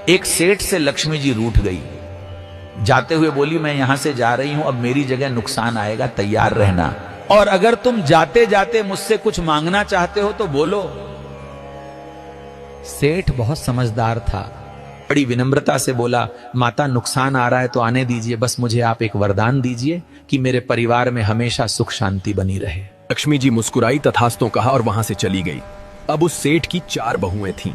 एक सेठ से लक्ष्मी जी रूठ गई, जाते हुए बोली मैं यहां से जा रही हूं, अब मेरी जगह नुकसान आएगा, तैयार रहना, और अगर तुम जाते जाते मुझसे कुछ मांगना चाहते हो तो बोलो। सेठ बहुत समझदार था, बड़ी विनम्रता से बोला माता नुकसान आ रहा है तो आने दीजिए, बस मुझे आप एक वरदान दीजिए कि मेरे परिवार में हमेशा सुख शांति बनी रहे। लक्ष्मी जी मुस्कुराई, तथास्तु कहा और वहां से चली गई। अब उस सेठ की 4 बहुएं थीं।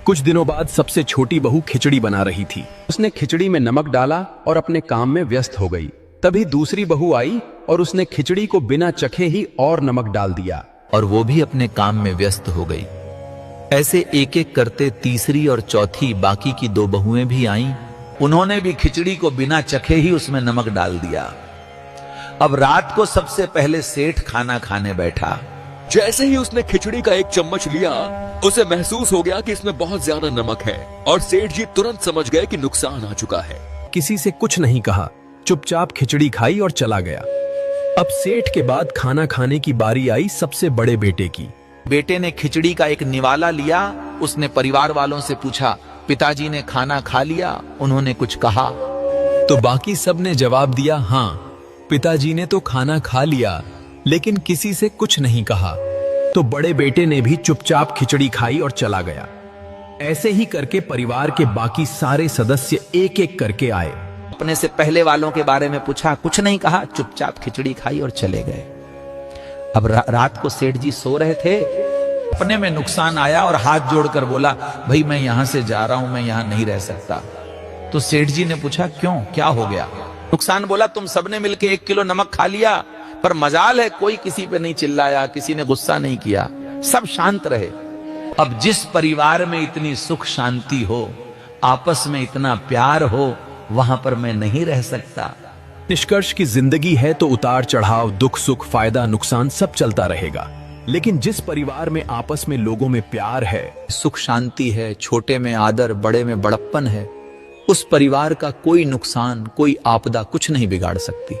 कुछ दिनों बाद सबसे छोटी बहू खिचड़ी बना रही थी। उसने खिचड़ी में नमक डाला और अपने काम में व्यस्त हो गई। तभी दूसरी बहू आई और उसने खिचड़ी को बिना चखे ही और नमक डाल दिया और वो भी अपने काम में व्यस्त हो गई। ऐसे एक एक करते तीसरी और चौथी बाकी की 2 बहुएं भी आईं। उन्होंने भी खिचड़ी को बिना चखे ही उसमें नमक डाल दिया। अब रात को सबसे पहले सेठ खाना खाने बैठा। जैसे ही उसने खिचड़ी का एक चम्मच लिया, उसे महसूस हो गया कि इसमें बहुत ज्यादा नमक है और सेठ जी तुरंत समझ गए कि नुकसान आ चुका है। किसी से कुछ नहीं कहा, चुपचाप खिचड़ी खाई और चला गया। अब सेठ के बाद खाना खाने की बारी आई सबसे बड़े बेटे की। बेटे ने खिचड़ी का एक निवाला लिया। उसने परिवार वालों से पूछा पिताजी ने खाना खा लिया? उन्होंने कुछ कहा तो बाकी सब ने जवाब दिया हाँ, पिताजी ने तो खाना खा लिया, लेकिन किसी से कुछ नहीं कहा। तो बड़े बेटे ने भी चुपचाप खिचड़ी खाई और चला गया। ऐसे ही करके परिवार के बाकी सारे सदस्य एक एक करके आए। अपने से पहले वालों के बारे में पूछा, कुछ नहीं कहा, चुपचाप खिचड़ी खाई और चले गए। अब रात को सेठ जी सो रहे थे, अपने में नुकसान आया और हाथ जोड़कर बोला भाई मैं यहां से जा रहा हूं, मैं यहां नहीं रह सकता। तो सेठ जी ने पूछा क्यों, क्या हो गया? नुकसान बोला तुम सबने मिलके 1 किलो नमक खा लिया, पर मजाल है कोई किसी पे नहीं चिल्लाया, किसी ने गुस्सा नहीं किया, सब शांत रहे। अब जिस परिवार में इतनी सुख शांति हो, आपस में इतना प्यार हो, वहां पर मैं नहीं रह सकता। निष्कर्ष की जिंदगी है तो उतार चढ़ाव, दुख सुख, फायदा नुकसान सब चलता रहेगा, लेकिन जिस परिवार में आपस में लोगों में प्यार है, सुख शांति है, छोटे में आदर, बड़े में बड़प्पन है, उस परिवार का कोई नुकसान, कोई आपदा कुछ नहीं बिगाड़ सकती।